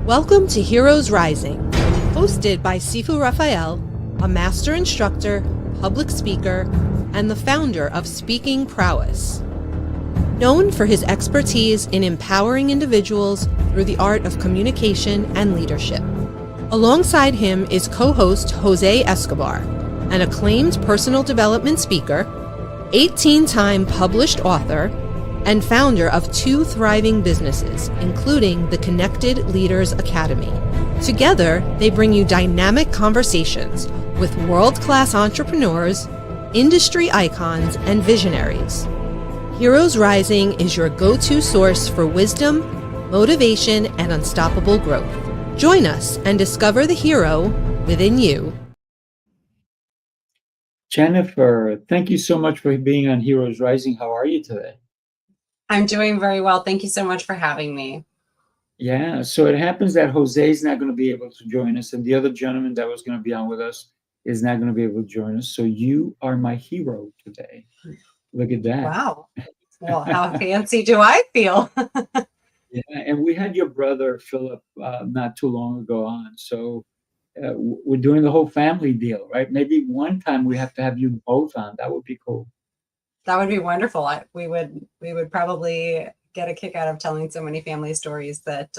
Welcome to Heroes Rising, hosted by Sifu Rafael, a master instructor, public speaker, and the founder of Speaking Prowess. Known for his expertise in empowering individuals through the art of communication and leadership. Alongside him is co-host Jose Escobar, an acclaimed personal development speaker, 18-time published author, and founder of 2 thriving businesses, including the Connected Leaders Academy. Together, they bring you dynamic conversations with world-class entrepreneurs, industry icons, and visionaries. Heroes Rising is your go-to source for wisdom, motivation, and unstoppable growth. Join us and discover the hero within you. Jennifer, thank you so much for being on Heroes Rising. How are you today? I'm doing very well. Thank you so much for having me. Yeah, so it happens that Jose is not going to be able to join us, and the other gentleman that was going to be on with us is not going to be able to join us. So you are my hero today. Look at that. Wow. Well, how fancy do I feel? Yeah, and we had your brother Philip not too long ago on. So we're doing the whole family deal, right? Maybe one time we have to have you both on. That would be cool. That would be wonderful. We would probably get a kick out of telling so many family stories that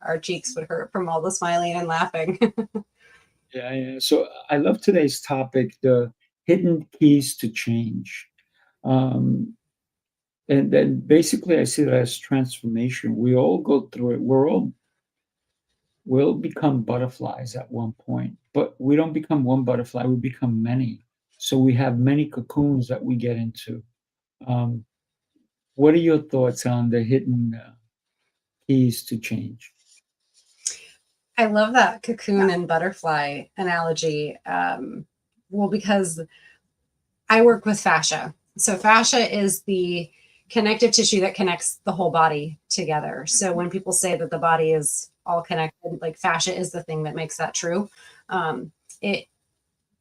our cheeks would hurt from all the smiling and laughing. Yeah. So I love today's topic, the hidden keys to change. And then basically I see that as transformation. We all go through it. We'll become butterflies at one point, but we don't become one butterfly, we become many. So we have many cocoons that we get into. What are your thoughts on the hidden keys to change? I love that cocoon and butterfly analogy. Well, because I work with fascia. So fascia is the connective tissue that connects the whole body together. So when people say that the body is all connected, like fascia is the thing that makes that true. It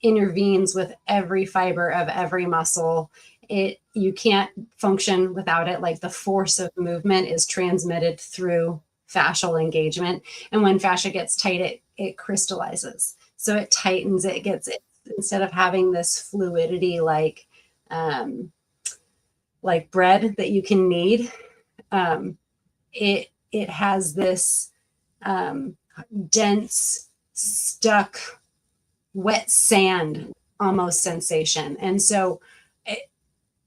intervenes with every fiber of every muscle. You can't function without it. Like the force of movement is transmitted through fascial engagement. And when fascia gets tight, it crystallizes. So it tightens, instead of having this fluidity like bread that you can knead, it has this dense, stuck, wet sand almost sensation. And so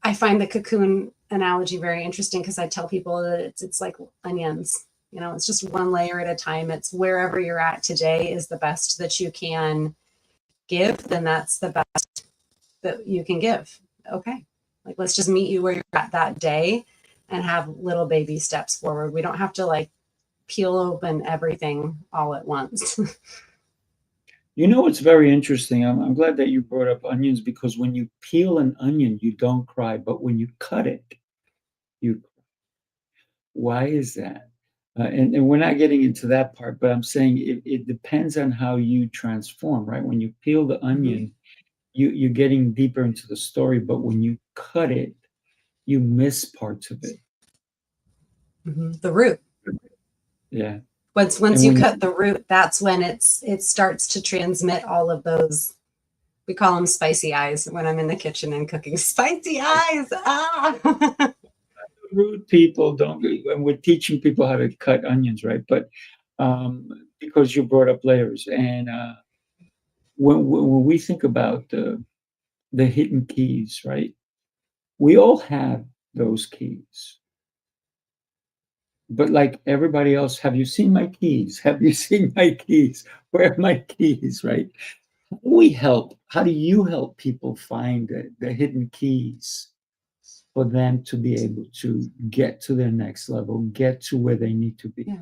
I find the cocoon analogy very interesting because I tell people that it's like onions. You know, it's just one layer at a time. It's wherever you're at today is the best that you can give, then that's the best that you can give. Okay. Like, let's just meet you where you're at that day and have little baby steps forward. We don't have to like peel open everything all at once. You know, it's very interesting. I'm glad that you brought up onions, because when you peel an onion, you don't cry, but when you cut it, you cry. Why is that? And we're not getting into that part, but I'm saying it depends on how you transform, right? When you peel the onion, you're getting deeper into the story, but when you cut it, you miss parts of it. The root. Yeah. Once you cut the root, that's when it starts to transmit all of those. We call them spicy eyes when I'm in the kitchen and cooking. Spicy eyes. Ah. Root people and we're teaching people how to cut onions, right? But because you brought up layers, and when we think about the hidden keys, right? We all have those keys. But like everybody else, have you seen my keys? Have you seen my keys? Where are my keys, right? How do you help people find the hidden keys for them to be able to get to their next level, get to where they need to be? Yeah.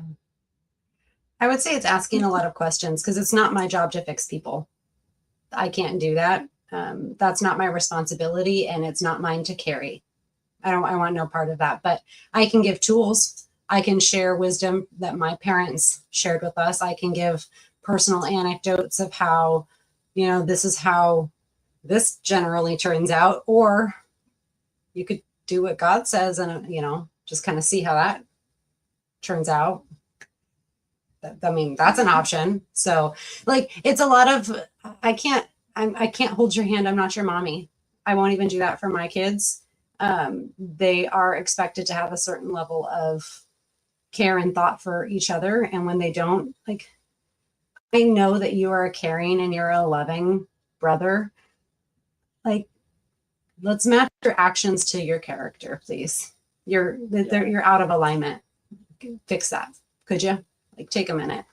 I would say it's asking a lot of questions, because it's not my job to fix people. I can't do that. That's not my responsibility, and it's not mine to carry. I want no part of that, but I can give tools. I can share wisdom that my parents shared with us. I can give personal anecdotes of how, this is how this generally turns out, or you could do what God says and, just kind of see how that turns out. I mean, that's an option. So like, it's a lot of, I can't hold your hand. I'm not your mommy. I won't even do that for my kids. They are expected to have a certain level of care and thought for each other. And when they don't, like, I know that you are a caring and you're a loving brother. Like, let's match your actions to your character, please. You're out of alignment. Fix that. Could you? Like, take a minute.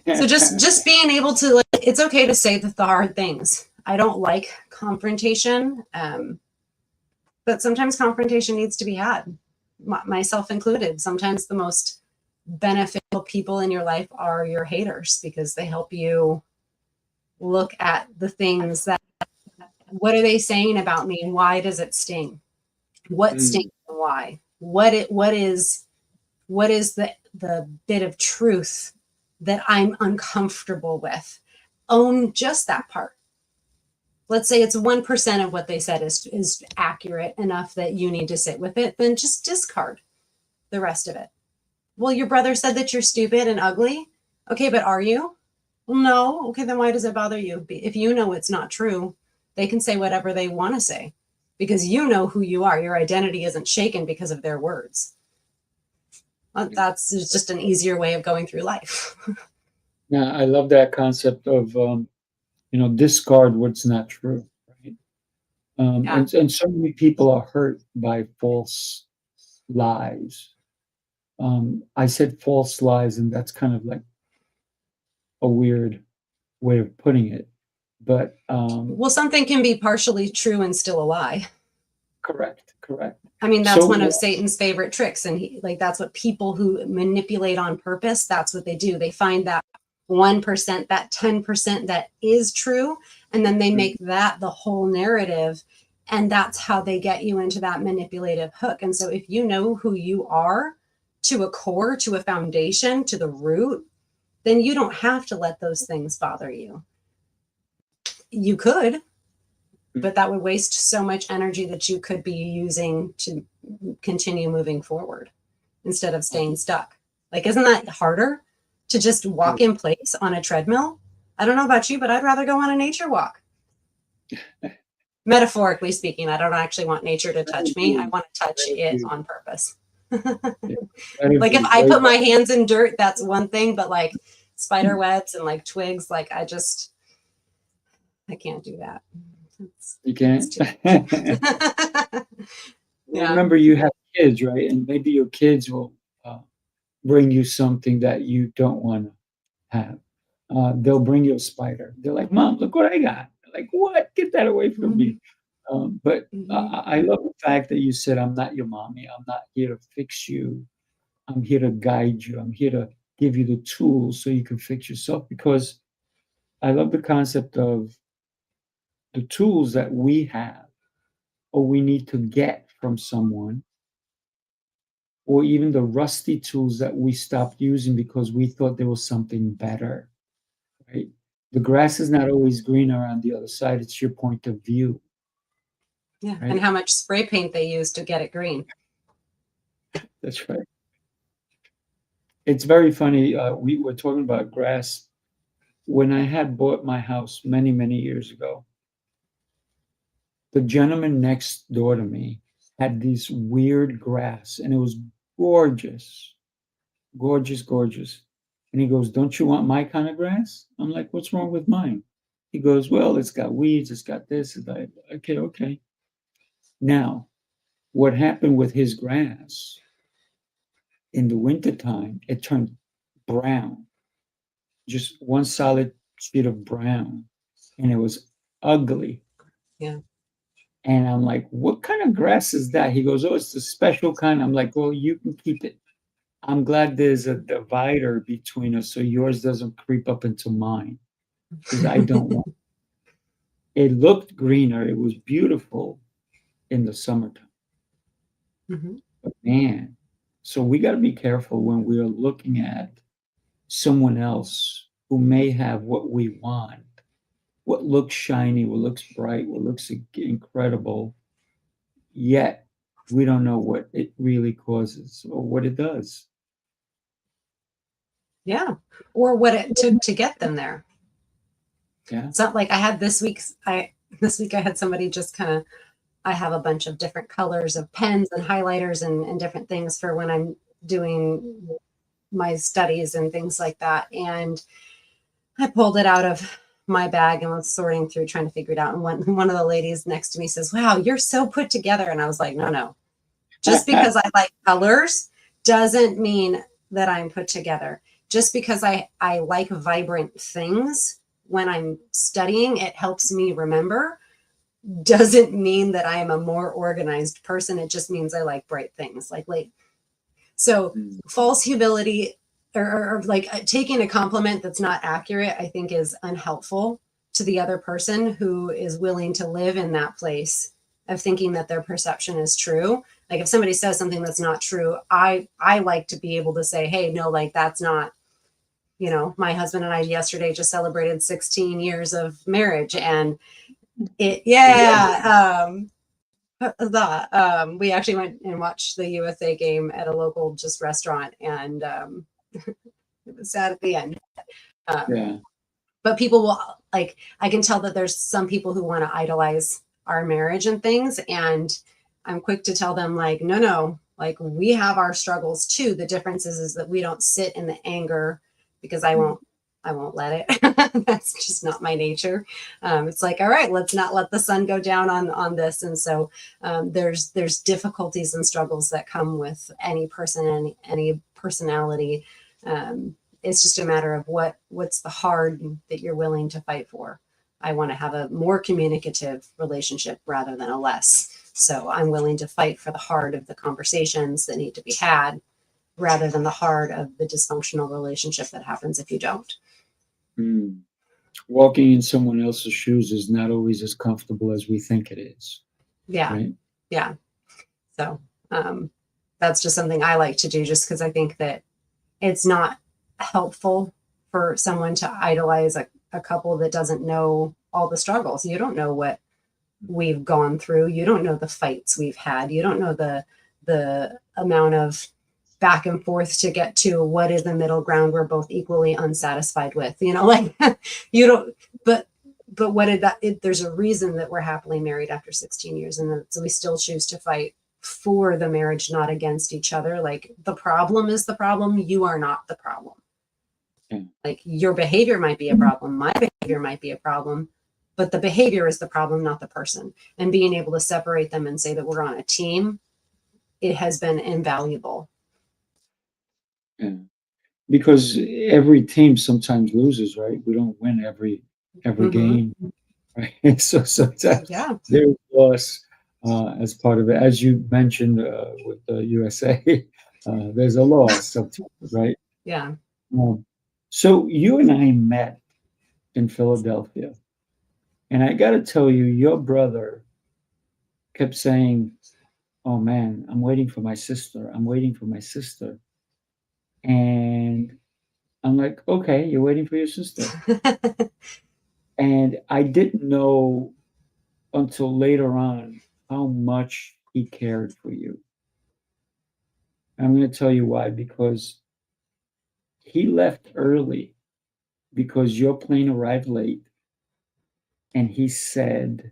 So just being able to, like, it's okay to say the hard things. I don't like confrontation, but sometimes confrontation needs to be had, myself included. Sometimes the most beneficial people in your life are your haters, because they help you look at the things that, what are they saying about me and why does it sting? What stings and why? What is the bit of truth that I'm uncomfortable with? Own just that part. Let's say it's 1% of what they said is accurate enough that you need to sit with it, then just discard the rest of it. Well, your brother said that you're stupid and ugly. Okay, but are you? Well, no. Okay, then why does it bother you? If you know it's not true, they can say whatever they want to say, because you know who you are. Your identity isn't shaken because of their words. That's just an easier way of going through life. Yeah, I love that concept of discard what's not true, right? And so many people are hurt by false lies. I said false lies, and that's kind of like a weird way of putting it, but well, something can be partially true and still a lie. Correct. I mean, that's one of Satan's favorite tricks, and that's what people who manipulate on purpose, that's what they do. They find that 1%, that 10% that is true, and then they make that the whole narrative, and that's how they get you into that manipulative hook. And so if you know who you are to a core, to a foundation, to the root, then you don't have to let those things bother you. You could, but that would waste so much energy that you could be using to continue moving forward instead of staying stuck. Like, isn't that harder to just walk in place on a treadmill? I don't know about you, but I'd rather go on a nature walk. Metaphorically speaking, I don't actually want nature to touch me. I want to touch it on purpose. Like, if I put my hands in dirt, that's one thing, but like spider webs and like twigs, like I can't do that. You can't. Yeah. Remember, you have kids, right? And maybe your kids will bring you something that you don't want to have. They'll bring you a spider. They're like, "Mom, look what I got." Like, what? Get that away from me. But I love the fact that you said, "I'm not your mommy. I'm not here to fix you. I'm here to guide you. I'm here to give you the tools so you can fix yourself." Because I love the concept of the tools that we have or we need to get from someone, or even the rusty tools that we stopped using because we thought there was something better, right? The grass is not always greener on the other side. It's your point of view. Yeah, right? And how much spray paint they use to get it green. That's right. It's very funny. We were talking about grass. When I had bought my house many, many years ago, the gentleman next door to me had these weird grass, and it was gorgeous. And he goes, "Don't you want my kind of grass?" I'm like, "What's wrong with mine?" He goes, "Well, it's got weeds, it's got this." It's like, okay. Now, what happened with his grass, in the wintertime, it turned brown, just one solid sheet of brown, and it was ugly. Yeah. And I'm like, "What kind of grass is that?" He goes, "Oh, it's the special kind." I'm like, "Well, you can keep it. I'm glad there's a divider between us so yours doesn't creep up into mine, because I don't want." It looked greener. It was beautiful in the summertime. But man, so we got to be careful when we're looking at someone else who may have what we want, what looks shiny, what looks bright, what looks incredible, yet we don't know what it really causes or what it does. Yeah. Or what it took to get them there. Yeah. It's not like I had this week I had somebody just kind of, I have a bunch of different colors of pens and highlighters and different things for when I'm doing my studies and things like that. And I pulled it out of my bag and was sorting through trying to figure it out. And one of the ladies next to me says, "Wow, you're so put together." And I was like, no. Just because I like colors doesn't mean that I'm put together. Just because I like vibrant things when I'm studying, it helps me remember, doesn't mean that I am a more organized person. It just means I like bright things. So false humility or like taking a compliment that's not accurate, I think is unhelpful to the other person who is willing to live in that place of thinking that their perception is true. Like if somebody says something that's not true, I like to be able to say, hey, no, like that's not, my husband and I yesterday just celebrated 16 years of marriage, and we actually went and watched the USA game at a local just restaurant, and it was sad at the end. But people will, like, I can tell that there's some people who want to idolize our marriage and things, and I'm quick to tell them, like, no, like we have our struggles too. The difference is that we don't sit in the anger, because I won't let it. That's just not my nature. It's like, all right, let's not let the sun go down on this. And so there's difficulties and struggles that come with any person and any personality. It's just a matter of what's the hard that you're willing to fight for. I want to have a more communicative relationship rather than a less. So I'm willing to fight for the heart of the conversations that need to be had, rather than the heart of the dysfunctional relationship that happens if you don't. Walking in someone else's shoes is not always as comfortable as we think it is. Yeah. Right? Yeah. So that's just something I like to do, just because I think that it's not helpful for someone to idolize a couple that doesn't know all the struggles. You don't know what we've gone through. You don't know the fights we've had. You don't know the amount of back and forth to get to what is the middle ground we're both equally unsatisfied with, like you don't, but what did that, there's a reason that we're happily married after 16 years. And so we still choose to fight for the marriage, not against each other. Like the problem is the problem. You are not the problem. Like your behavior might be a problem. My behavior might be a problem, but the behavior is the problem, not the person. And being able to separate them and say that we're on a team, it has been invaluable. Yeah. Because every team sometimes loses, right? We don't win every game, right? So sometimes there's loss as part of it. As you mentioned with the USA, there's a loss sometimes, right? Yeah. So you and I met in Philadelphia, and I got to tell you, your brother kept saying, "Oh man, I'm waiting for my sister. I'm waiting for my sister." And I'm like, okay, you're waiting for your sister. And I didn't know until later on how much he cared for you. I'm going to tell you why, because he left early because your plane arrived late. And he said,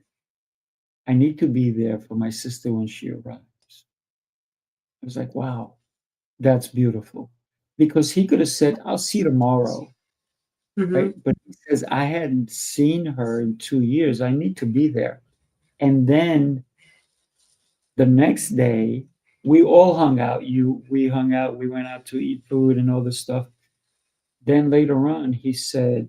I need to be there for my sister when she arrives. I was like, wow, that's beautiful. Because he could have said, I'll see you tomorrow. Right? But he says, I hadn't seen her in 2 years. I need to be there. And then the next day, we all hung out. We hung out. We went out to eat food and all this stuff. Then later on, he said,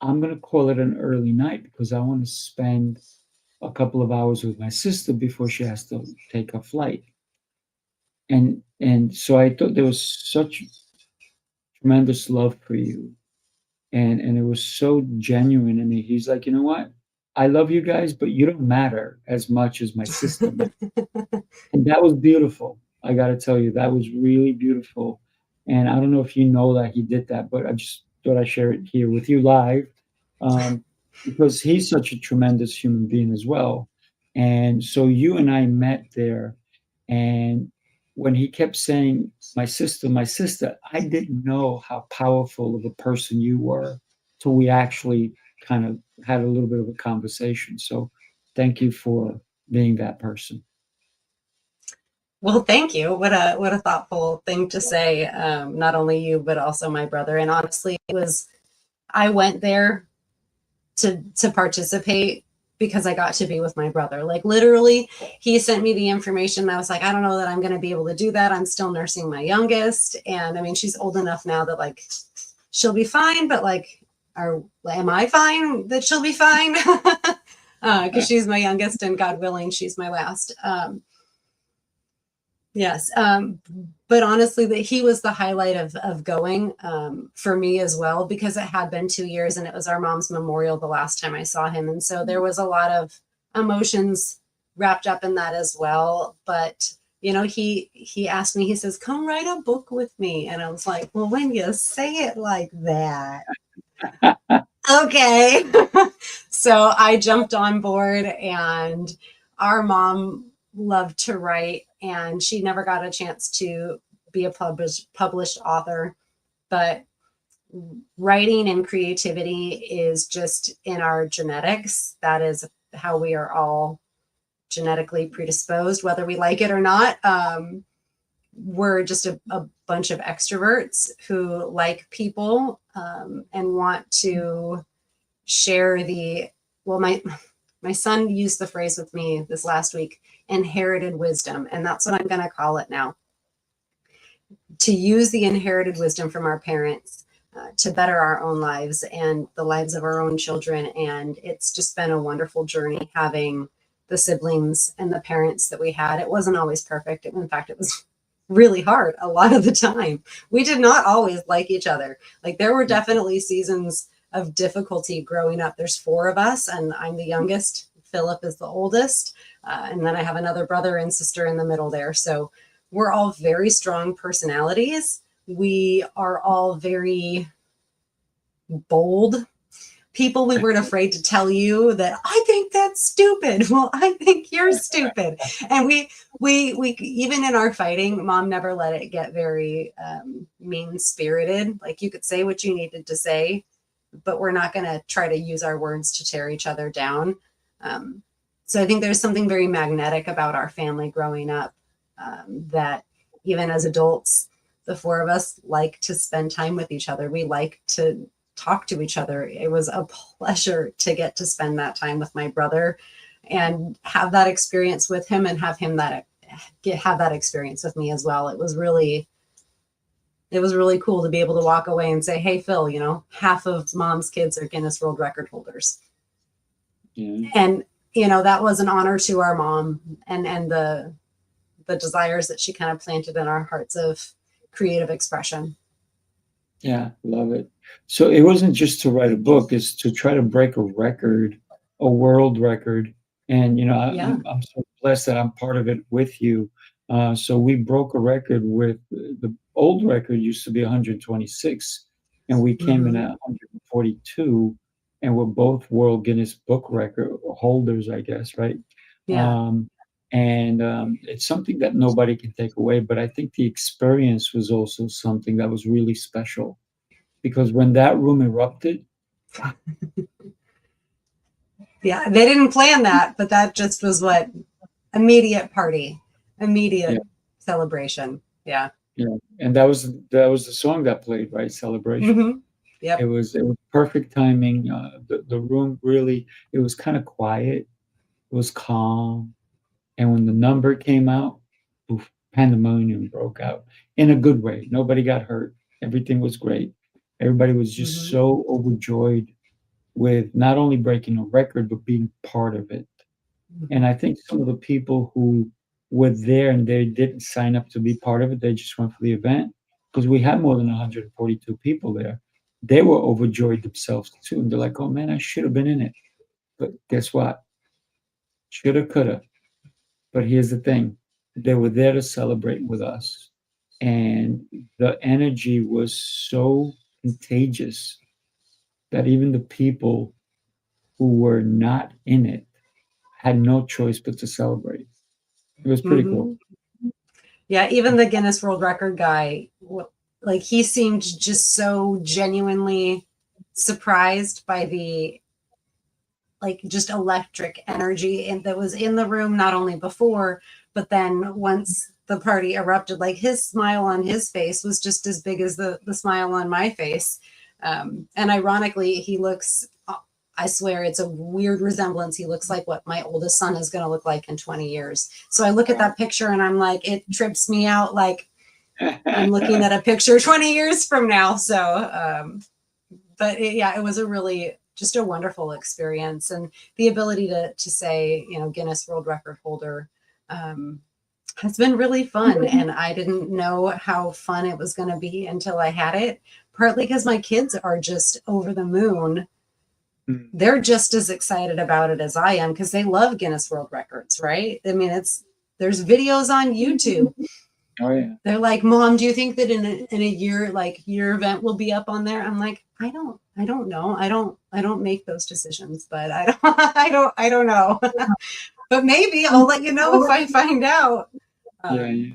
I'm going to call it an early night because I want to spend a couple of hours with my sister before she has to take a flight. And so I thought there was such tremendous love for you. And it was so genuine. I mean, he's like, you know what? I love you guys, but you don't matter as much as my sister. And that was beautiful. I got to tell you, that was really beautiful. And I don't know if you know that he did that, but I just thought I'd share it here with you live because he's such a tremendous human being as well. And so you and I met there, and when he kept saying, my sister, I didn't know how powerful of a person you were till we actually kind of had a little bit of a conversation. So thank you for being that person. Well, thank you. What a thoughtful thing to say. Not only you, but also my brother. And honestly, I went there to participate because I got to be with my brother. Like literally, he sent me the information. And I was like, I don't know that I'm going to be able to do that. I'm still nursing my youngest. And I mean, she's old enough now that like she'll be fine, but like, am I fine that she'll be fine? Because she's my youngest and God willing, she's my last. Yes. But honestly, that he was the highlight of going for me as well, because it had been 2 years and it was our mom's memorial the last time I saw him. And so there was a lot of emotions wrapped up in that as well. But, you know, he asked me, he says, come write a book with me. And I was like, well, when you say it like that, okay. So I jumped on board, and our mom loved to write, and she never got a chance to be a published author, but writing and creativity is just in our genetics. That is how we are all genetically predisposed, whether we like it or not. We're just a bunch of extroverts who like people and want to share my son used the phrase with me this last week, inherited wisdom. And that's what I'm going to call it now. To use the inherited wisdom from our parents to better our own lives and the lives of our own children. And it's just been a wonderful journey having the siblings and the parents that we had. It wasn't always perfect. In fact, it was really hard a lot of the time. We did not always like each other. Like there were definitely seasons of difficulty growing up. There's 4 of us, and I'm the youngest. Philip is the oldest. And then I have another brother and sister in the middle there. So we're all very strong personalities. We are all very bold people. We weren't afraid to tell you that I think that's stupid. Well, I think you're stupid. And we even in our fighting, mom never let it get very mean spirited. Like you could say what you needed to say, but we're not going to try to use our words to tear each other down. So I think there's something very magnetic about our family growing up that even as adults, the 4 of us like to spend time with each other. We like to talk to each other. It was a pleasure to get to spend that time with my brother and have that experience with him, and have him have that experience with me as well. It was really cool to be able to walk away and say, hey, Phil, you know, half of mom's kids are Guinness World Record holders. Yeah. And, you know, that was an honor to our mom and the desires that she kind of planted in our hearts of creative expression. Yeah, love it. So it wasn't just to write a book, it's to try to break a record, a world record. And, you know, I'm so blessed that I'm part of it with you. So we broke a record with the old record used to be 126, and we came in at 142, and we're both World Guinness Book Record holders, I guess, right? Yeah. It's something that nobody can take away, but I think the experience was also something that was really special, because when that room erupted. Yeah, they didn't plan that, but that just was what immediate party, immediate celebration. Yeah. Yeah, and that was the song that played, right? Celebration. Mm-hmm. Yep. It was perfect timing. The room really, it was kind of quiet. It was calm. And when the number came out, poof, pandemonium broke out in a good way. Nobody got hurt. Everything was great. Everybody was just so overjoyed with not only breaking a record, but being part of it. And I think some of the people who were there and they didn't sign up to be part of it, they just went for the event, because we had more than 142 people there. They were overjoyed themselves too. And they're like, oh man, I should have been in it. But guess what? Shoulda, coulda. But here's the thing. They were there to celebrate with us. And the energy was so contagious that even the people who were not in it had no choice but to celebrate. It was pretty cool. Yeah, even the Guinness World Record guy, like he seemed just so genuinely surprised by the like just electric energy and that was in the room not only before, but then once the party erupted, like his smile on his face was just as big as the smile on my face. And ironically, he looks, I swear it's a weird resemblance. He looks like what my oldest son is going to look like in 20 years. So I look at that picture and I'm like, it trips me out. Like I'm looking at a picture 20 years from now. So, but it was a really, just a wonderful experience. And the ability to say, you know, Guinness World Record holder, has been really fun. And I didn't know how fun it was going to be until I had it, partly because my kids are just over the moon. They're just as excited about it as I am because they love Guinness World Records, right? I mean, there's videos on YouTube. Oh yeah. They're like, Mom, do you think that in a year, like your event will be up on there? I'm like, I don't know. I don't make those decisions, but I don't know. But maybe I'll let you know if I find out. Yeah.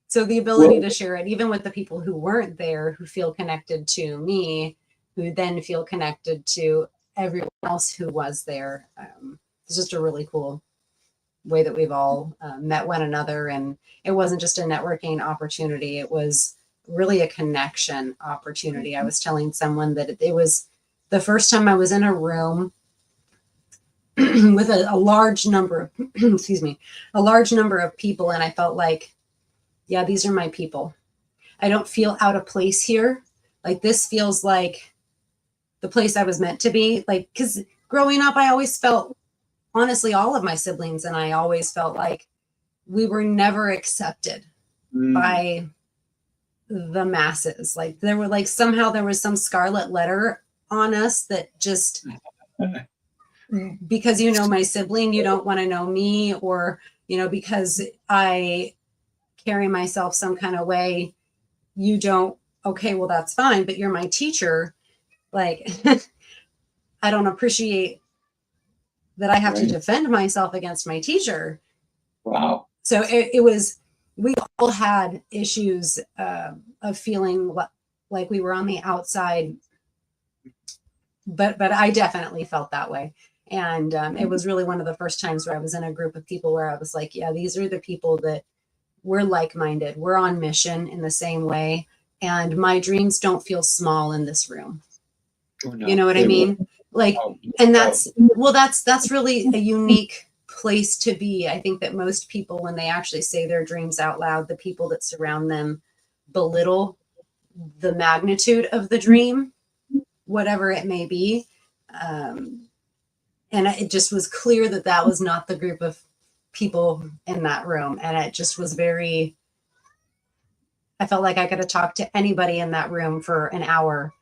So the ability to share it, even with the people who weren't there, who feel connected to me, who then feel connected to everyone else who was there. It's just a really cool way that we've all met one another. And it wasn't just a networking opportunity. It was really a connection opportunity. I was telling someone that it was the first time I was in a room with a large number of, excuse me, a large number of people. And I felt like, yeah, these are my people. I don't feel out of place here. Like this feels like the place I was meant to be. Like, because growing up, I always felt, honestly, all of my siblings and I always felt like we were never accepted by the masses. Like there were like, somehow there was some scarlet letter on us that just, because you know my sibling, you don't want to know me, or, you know, because I carry myself some kind of way, you don't, okay, well, that's fine, but you're my teacher. Like, I don't appreciate that I have to defend myself against my teacher. Wow. So it was, we all had issues of feeling like we were on the outside, but I definitely felt that way. And it was really one of the first times where I was in a group of people where I was like, yeah, these are the people that we're like-minded. We're on mission in the same way. And my dreams don't feel small in this room. Oh, no, you know what I mean? Like, and that's really a unique place to be. I think that most people, when they actually say their dreams out loud, the people that surround them belittle the magnitude of the dream, whatever it may be. And it just was clear that that was not the group of people in that room. And it just was very, I felt like I could have talked to anybody in that room for an hour.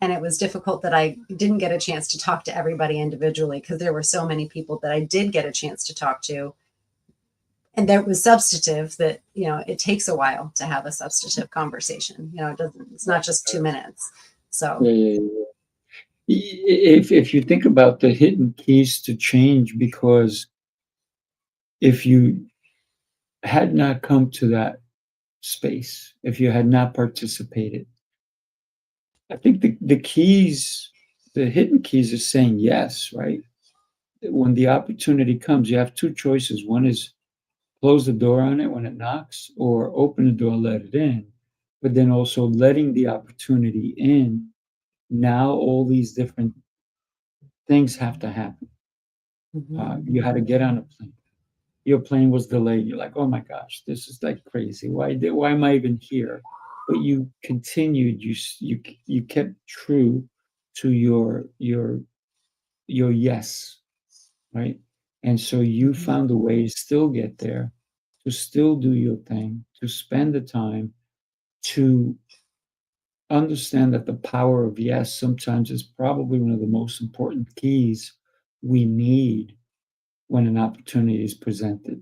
And it was difficult that I didn't get a chance to talk to everybody individually because there were so many people that I did get a chance to talk to. And that was substantive that, you know, it takes a while to have a substantive conversation. You know, it's not just 2 minutes. So. Yeah. If you think about the hidden keys to change, because if you had not come to that space, if you had not participated, I think the keys, the hidden keys is saying yes, right? When the opportunity comes, you have two choices. One is close the door on it when it knocks, or open the door, let it in, but then also letting the opportunity in. Now all these different things have to happen. You had to get on a plane. Your plane was delayed. You're like, oh my gosh, this is like crazy. Why am I even here? But you continued. You kept true to your yes, right? And so you found a way to still get there, to still do your thing, to spend the time, to understand that the power of yes sometimes is probably one of the most important keys we need when an opportunity is presented.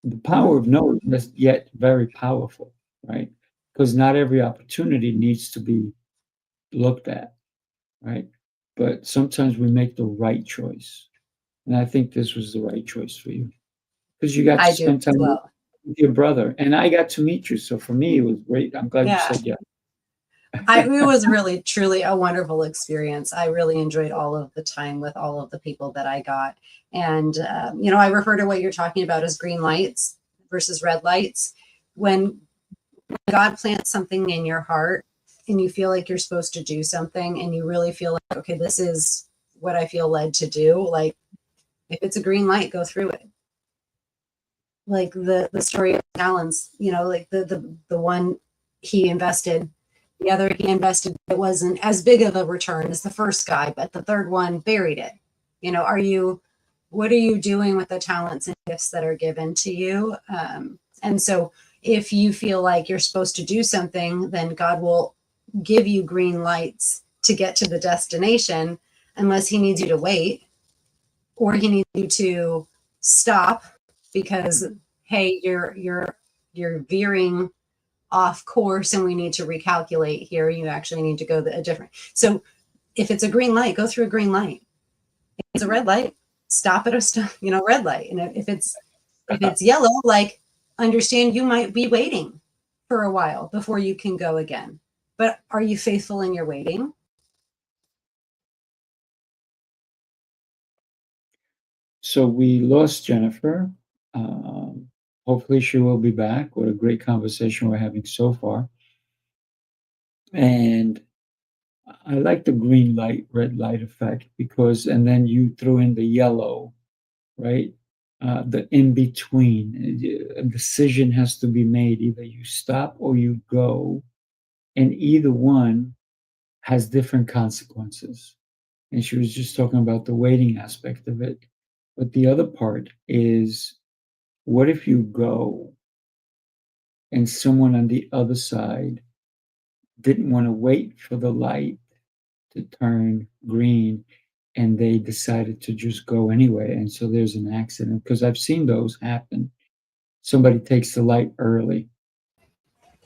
The power of no is yet very powerful, right? Because not every opportunity needs to be looked at, right? But sometimes we make the right choice. And I think this was the right choice for you. Because you got to spend time. with your brother, and I got to meet you. So for me, it was great. I'm glad you Yeah. said yeah. It was really, truly a wonderful experience. I really enjoyed all of the time with all of the people that I got. And, I refer to what you're talking about as green lights versus red lights. When God plants something in your heart and you feel like you're supposed to do something and you really feel like, okay, this is what I feel led to do. Like, if it's a green light, go through it. Like the story of talents, like the one he invested, the other he invested, it wasn't as big of a return as the first guy, but the third one buried it. What are you doing with the talents and gifts that are given to you? And so if you feel like you're supposed to do something, then God will give you green lights to get to the destination, unless he needs you to wait or he needs you to stop because, hey, you're veering off course and we need to recalculate here. You actually need to go a different. So if it's a green light, go through a green light. If it's a red light, stop at a red light. And if it's yellow, like, understand you might be waiting for a while before you can go again. But are you faithful in your waiting? So we lost Jennifer. Hopefully she will be back. What a great conversation we're having so far. And I like the green light, red light effect and then you threw in the yellow, right? The in between. A decision has to be made. Either you stop or you go. And either one has different consequences. And she was just talking about the waiting aspect of it. But the other part is, what if you go and someone on the other side didn't want to wait for the light to turn green and they decided to just go anyway? And so there's an accident, because I've seen those happen. Somebody takes the light early.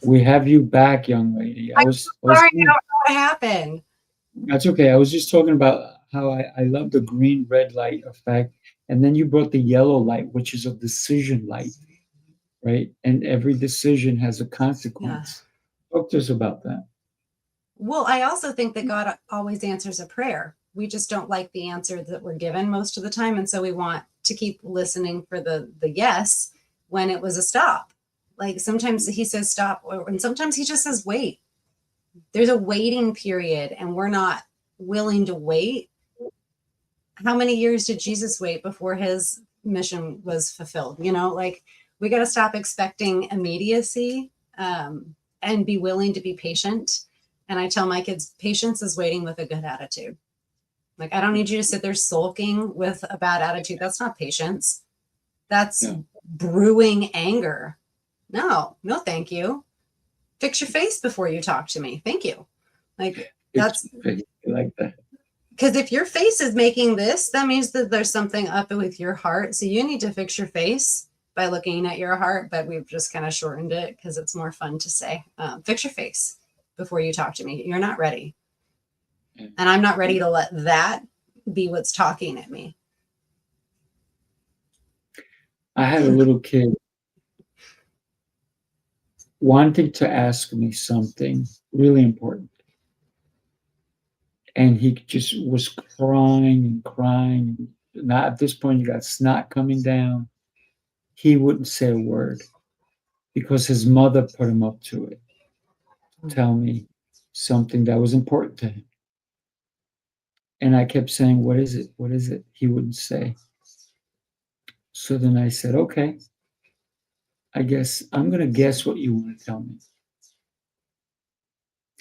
We have you back, young lady. Sorry, I don't know what happened. That's okay. I was just talking about how I love the green red light effect. And then you brought the yellow light, which is a decision light, right? And every decision has a consequence. Yeah. Talk to us about that. Well, I also think that God always answers a prayer. We just don't like the answer that we're given most of the time. And so we want to keep listening for the yes when it was a stop. Like, sometimes he says stop, and sometimes he just says wait. There's a waiting period and we're not willing to wait. How many years did Jesus wait before his mission was fulfilled? Like, we got to stop expecting immediacy and be willing to be patient. And I tell my kids, patience is waiting with a good attitude. Like, I don't need you to sit there sulking with a bad attitude. That's not patience. That's brewing anger. No, thank you. Fix your face before you talk to me. Thank you. Like, that's like that. Because if your face is making this, that means that there's something up with your heart. So you need to fix your face by looking at your heart. But we've just kind of shortened it because it's more fun to say. Fix your face before you talk to me. You're not ready. And I'm not ready to let that be what's talking at me. I had a little kid wanting to ask me something really important. And he just was crying and crying. Now at this point, you got snot coming down. He wouldn't say a word because his mother put him up to it. Tell me something that was important to him. And I kept saying, what is it? What is it? He wouldn't say. So then I said, okay, I guess I'm going to guess what you want to tell me.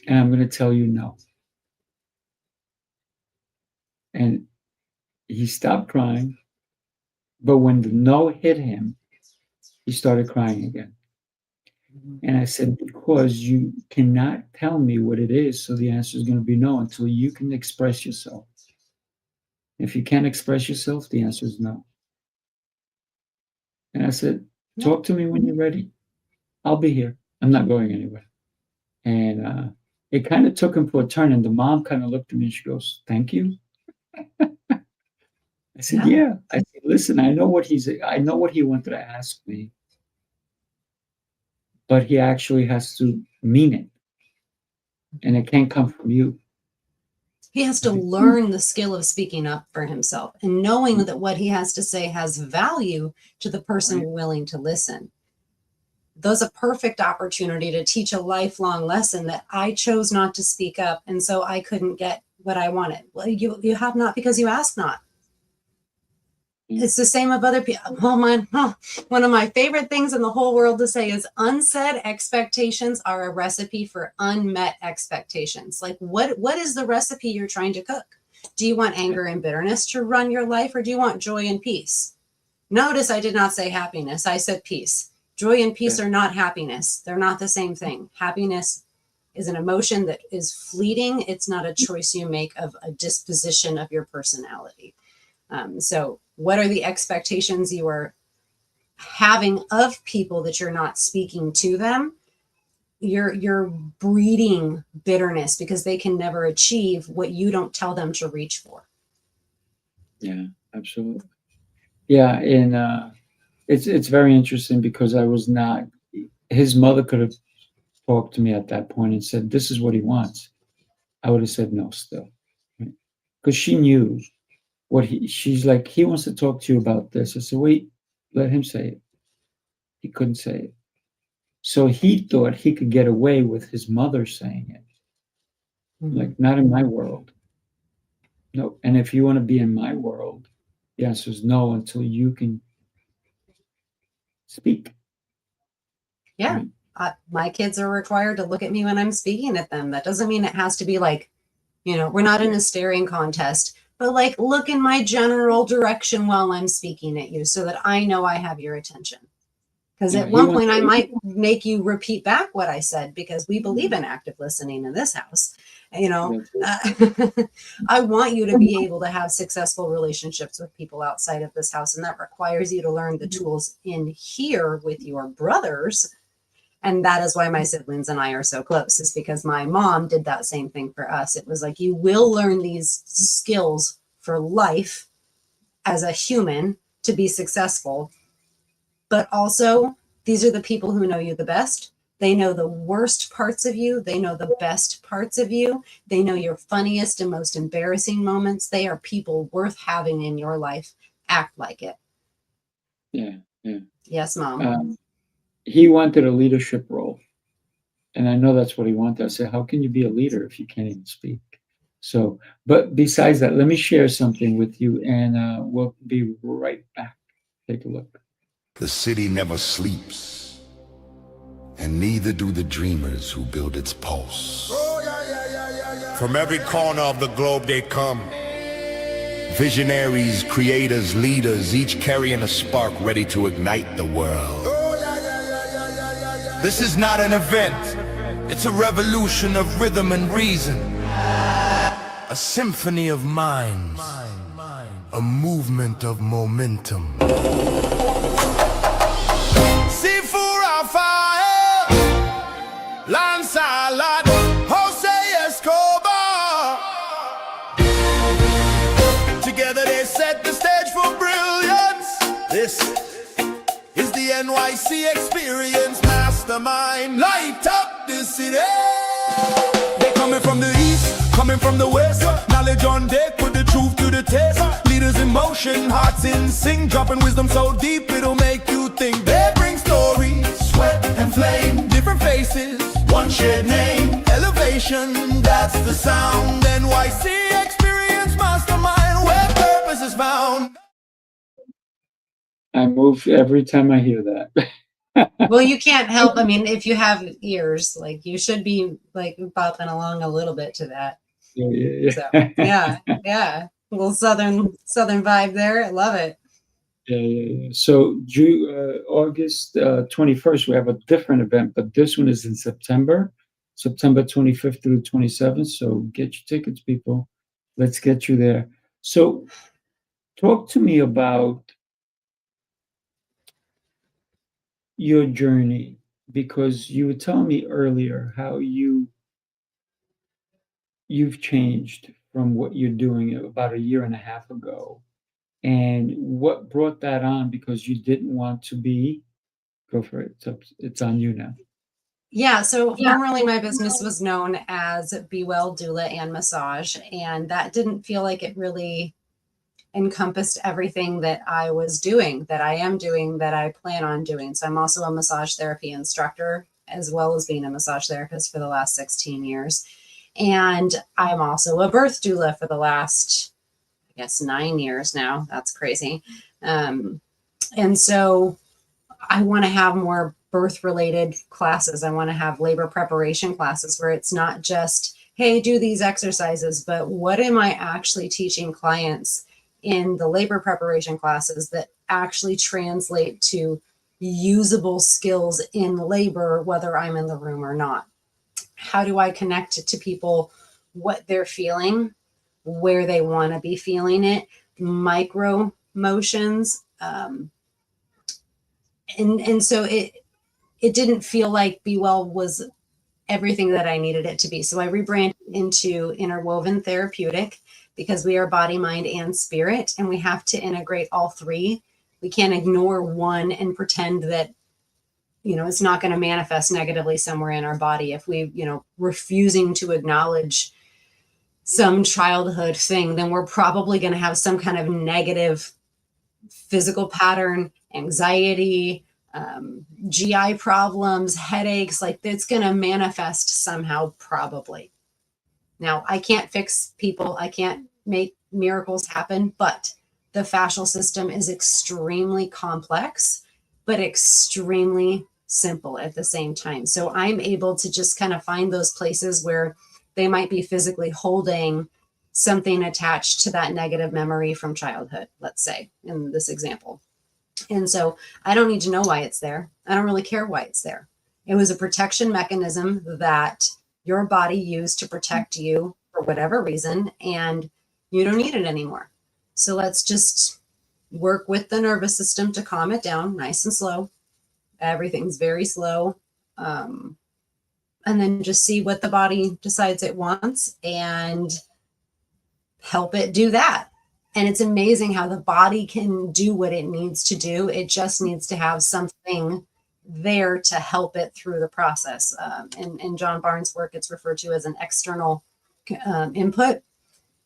And I'm going to tell you no. And he stopped crying. But when the no hit him, he started crying again. And I said, because you cannot tell me what it is, so the answer is going to be no until you can express yourself. If you can't express yourself, the answer is no. And I said, talk to me when you're ready. I'll be here. I'm not going anywhere. And it kind of took him for a turn. And the mom kind of looked at me and she goes, thank you. I said, yeah. I said, listen, I know what he wanted to ask me. but he actually has to mean it, and it can't come from you. He has to learn the skill of speaking up for himself and knowing that what he has to say has value to the person Right. willing to listen. There's a perfect opportunity to teach a lifelong lesson that I chose not to speak up, and so I couldn't get what I wanted. Well, you have not because you ask not. It's the same of other people. One of my favorite things in the whole world to say is unsaid expectations are a recipe for unmet expectations. Like what is the recipe you're trying to cook? Do you want anger and bitterness to run your life, or do you want joy and peace? Notice I did not say happiness. I said peace. Joy and peace are not happiness. They're not the same thing. Happiness is an emotion that is fleeting. It's not a choice you make of a disposition of your personality. So what are the expectations you are having of people that you're not speaking to them? You're breeding bitterness because they can never achieve what you don't tell them to reach for. Yeah, absolutely. Yeah, and it's very interesting because I was not. His mother could have talked to me at that point and said, "This is what he wants." I would have said no still, because she knew what she's like. He wants to talk to you about this. I said, "Wait, let him say it." He couldn't say it, so he thought he could get away with his mother saying it. Like, not in my world. No. And if you want to be in my world, the answer is no until you can speak. Yeah. My kids are required to look at me when I'm speaking at them. That doesn't mean it has to be like, we're not in a staring contest, but like look in my general direction while I'm speaking at you so that I know I have your attention. Because at one point I might make you repeat back what I said because we believe in active listening in this house. I want you to be able to have successful relationships with people outside of this house. And that requires you to learn the tools in here with your brothers. And that is why my siblings and I are so close, is because my mom did that same thing for us. It was like, you will learn these skills for life as a human to be successful. But also, these are the people who know you the best. They know the worst parts of you. They know the best parts of you. They know your funniest and most embarrassing moments. They are people worth having in your life. Act like it. Yeah. Yes, Mom. He wanted a leadership role. And I know that's what he wanted. I said, how can you be a leader if you can't even speak? So, but besides that, let me share something with you, and we'll be right back. Take a look. The city never sleeps, and neither do the dreamers who build its pulse. From every corner of the globe they come. Visionaries, creators, leaders, each carrying a spark ready to ignite the world. This is not an event, it's a revolution of rhythm and reason. A symphony of minds, a movement of momentum. Sifu, Rafael, Lancelot, Jose Escobar. Together they set the stage for brilliance. This is the NYC experience. Mastermind, light up the city. They coming from the east, coming from the west. Knowledge on deck, put the truth to the test. Leaders in motion, hearts in sync, dropping wisdom so deep it'll make you think. They bring stories, sweat and flame, different faces, one shared name. Elevation, that's the sound. NYC experience mastermind, where purpose is found. I move every time I hear that. Well, you can't help. I mean, if you have ears, like you should be like bopping along a little bit to that. Yeah. So, yeah. A little southern vibe there. I love it. Yeah. So August 21st, we have a different event, but this one is in September 25th through 27th. So get your tickets, people. Let's get you there. So talk to me about your journey, because you were telling me earlier how you've changed from what you're doing about a year and a half ago, and what brought that on, because you didn't want to be. Go for it. It's on you now. Yeah, so formerly my business was known as Be Well Doula and Massage, and that didn't feel like it really encompassed everything that I was doing, that I am doing, that I plan on doing. So I'm also a massage therapy instructor, as well as being a massage therapist for the last 16 years. And I'm also a birth doula for the last, I guess, 9 years now. That's crazy. And so I want to have more birth related classes. I want to have labor preparation classes where it's not just, hey, do these exercises, but what am I actually teaching clients in the labor preparation classes that actually translate to usable skills in labor, whether I'm in the room or not? How do I connect to people what they're feeling, where they want to be feeling it, micro motions. And so it didn't feel like Be Well was everything that I needed it to be. So I rebranded into Interwoven Therapeutic because we are body, mind, and spirit, and we have to integrate all three. We can't ignore one and pretend that, you know, it's not going to manifest negatively somewhere in our body. If we, you know, refusing to acknowledge some childhood thing, then we're probably going to have some kind of negative physical pattern, anxiety, GI problems, headaches, like it's going to manifest somehow, probably. Now, I can't fix people. I can't make miracles happen, but the fascial system is extremely complex, but extremely simple at the same time. So I'm able to just kind of find those places where they might be physically holding something attached to that negative memory from childhood, let's say, in this example. And so I don't need to know why it's there. I don't really care why it's there. It was a protection mechanism that your body used to protect you for whatever reason, and you don't need it anymore. So let's just work with the nervous system to calm it down, nice and slow. Everything's very slow. And then just see what the body decides it wants and help it do that. And it's amazing how the body can do what it needs to do. It just needs to have something there to help it through the process. In John Barnes' work, it's referred to as an external input.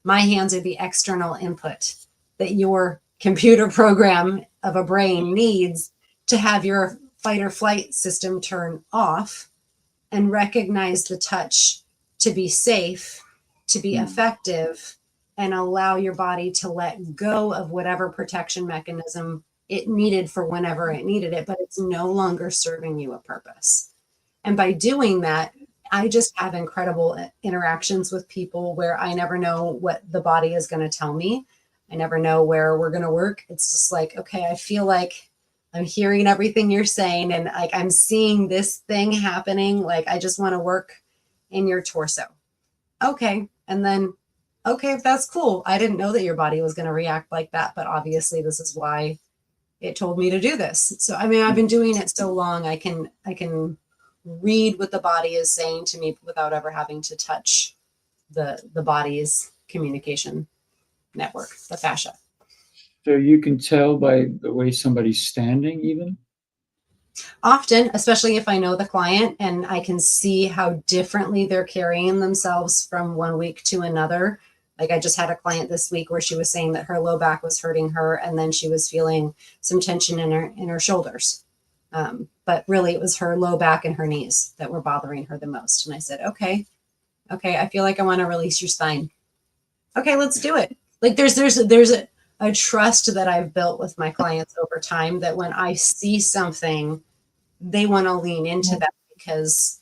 My hands are the external input that your computer program of a brain needs to have your fight or flight system turn off and recognize the touch to be safe, to be effective, and allow your body to let go of whatever protection mechanism it needed for whenever it needed it, but it's no longer serving you a purpose. And by doing that, I just have incredible interactions with people where I never know what the body is going to tell me. I never know where we're going to work. It's just like, okay, I feel like I'm hearing everything you're saying, and like I'm seeing this thing happening. Like, I just want to work in your torso. Okay. And then, okay, if that's cool. I didn't know that your body was going to react like that, but obviously this is why it told me to do this. So, I mean, I've been doing it so long, I can read what the body is saying to me without ever having to touch the body's communication network, the fascia. So you can tell by the way somebody's standing, even? Often, especially if I know the client and I can see how differently they're carrying themselves from one week to another. Like, I just had a client this week where she was saying that her low back was hurting her, and then she was feeling some tension in her shoulders. But really it was her low back and her knees that were bothering her the most. And I said, okay, I feel like I want to release your spine. Okay, let's do it. Like, there's a trust that I've built with my clients over time that when I see something, they want to lean into that because,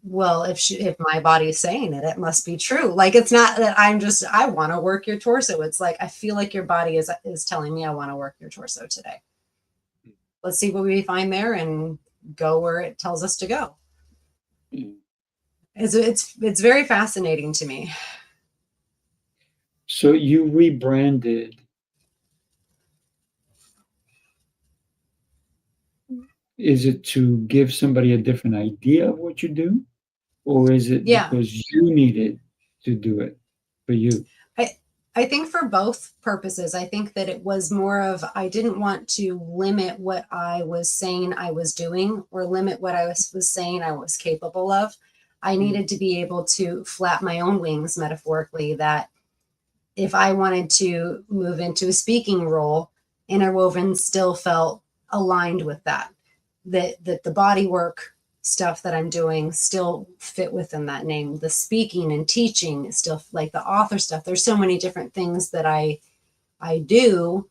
well, if my body is saying it, it must be true. Like, it's not that I want to work your torso. It's like, I feel like your body is telling me I want to work your torso today. Let's see what we find there and go where it tells us to go. It's very fascinating to me. So you rebranded. Is it to give somebody a different idea of what you do? Or is it because you needed to do it for you? I think for both purposes, I think that it was more of, I didn't want to limit what I was saying I was doing or limit what I was saying I was capable of. I needed to be able to flap my own wings, metaphorically, that if I wanted to move into a speaking role, Interwoven still felt aligned with that, that the body work stuff that I'm doing still fit within that name. The speaking and teaching is still, like the author stuff. There's so many different things that I do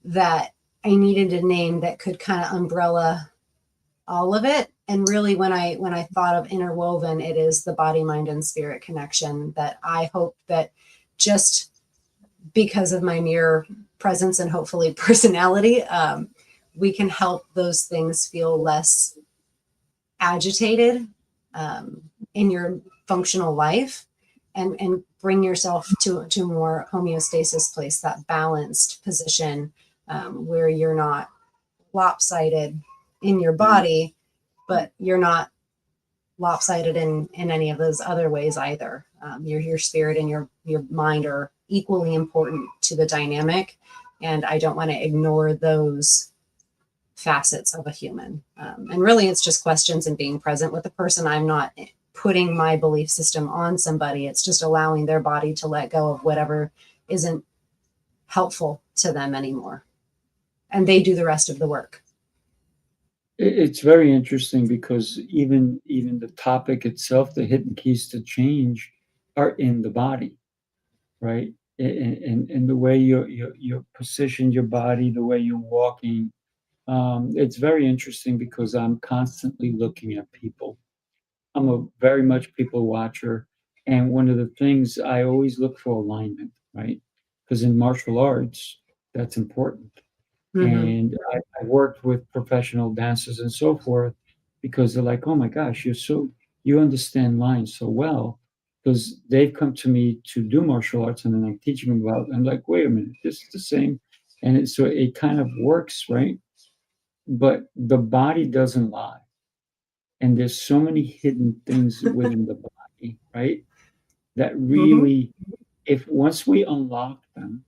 that I needed a name that could kind of umbrella all of it. And really, when I thought of Interwoven, it is the body, mind, and spirit connection that I hope that, just because of my mere presence and hopefully personality, we can help those things feel less agitated in your functional life, and bring yourself to a more homeostasis place, that balanced position, where you're not lopsided in your body, but you're not lopsided in any of those other ways either. Your spirit and your mind are equally important to the dynamic, and I don't want to ignore those facets of a human. And really, it's just questions and being present with the person. I'm not putting my belief system on somebody. It's just allowing their body to let go of whatever isn't helpful to them anymore, and they do the rest of the work. It's very interesting because even the topic itself, the hidden keys to change, are in the body, right? And the way you position your body, the way you're walking. It's very interesting because I'm constantly looking at people. I'm a very much people watcher, and one of the things I always look for alignment, right? Because in martial arts, that's important. And I worked with professional dancers and so forth, because they're like, oh my gosh, you understand lines so well, because they've come to me to do martial arts, and then I'm teaching them about, I'm like, wait a minute, this is the same. And so it kind of works, right? But the body doesn't lie. And there's so many hidden things within the body, right? That really, if once we unlock them,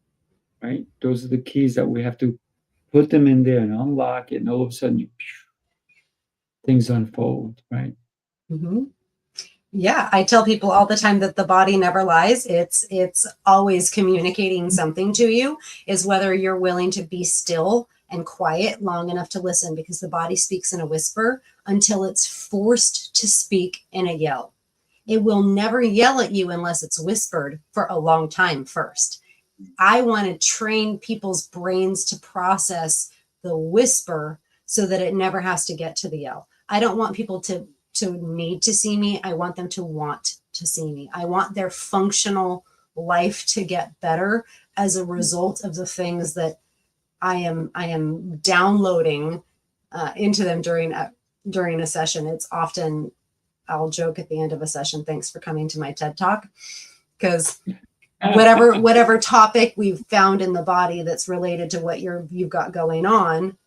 right, those are the keys that we have to put them in there and unlock it, and all of a sudden things unfold, right? Yeah, I tell people all the time that the body never lies. It's always communicating something to you, is whether you're willing to be still and quiet long enough to listen, because the body speaks in a whisper until it's forced to speak in a yell. It will never yell at you unless it's whispered for a long time first. I want to train people's brains to process the whisper so that it never has to get to the yell. I don't want people to need to see me. I want them to want to see me. I want their functional life to get better as a result of the things that I am downloading into them during a session. It's often, I'll joke at the end of a session, thanks for coming to my TED Talk, because whatever topic we've found in the body that's related to what you've got going on,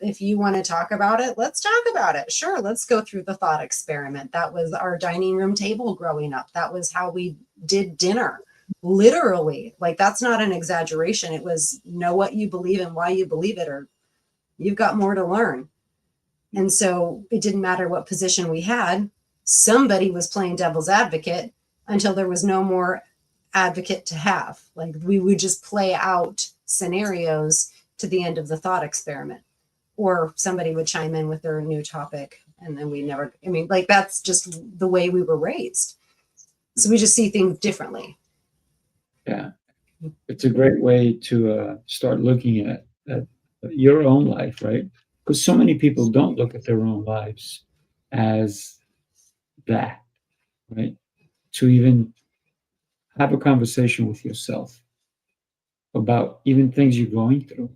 if you want to talk about it, let's talk about it. Sure, let's go through the thought experiment. That was our dining room table growing up. That was how we did dinner. Literally, like, that's not an exaggeration. It was, know what you believe and why you believe it, or you've got more to learn. And so it didn't matter what position we had. Somebody was playing devil's advocate until there was no more advocate to have. Like, we would just play out scenarios to the end of the thought experiment, or somebody would chime in with their new topic, and then like, that's just the way we were raised. So we just see things differently. Yeah, it's a great way to start looking at your own life, right? Because so many people don't look at their own lives as that, right? To even have a conversation with yourself about even things you're going through.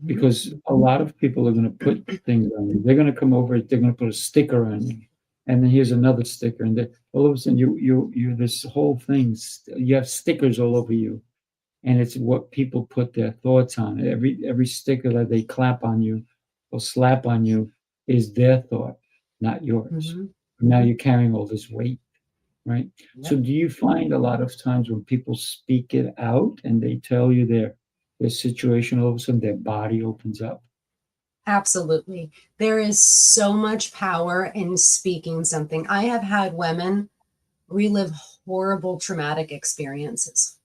Because a lot of people are going to put things on you. They're going to come over, they're going to put a sticker on you. And then here's another sticker. And then all of a sudden you're this whole thing, you have stickers all over you. And it's what people put their thoughts on. Every sticker that they clap on you or slap on you is their thought, not yours. Now you're carrying all this weight, right? Yep. So do you find a lot of times when people speak it out and they tell you their situation, all of a sudden their body opens up? Absolutely. There is so much power in speaking something. I have had women relive horrible traumatic experiences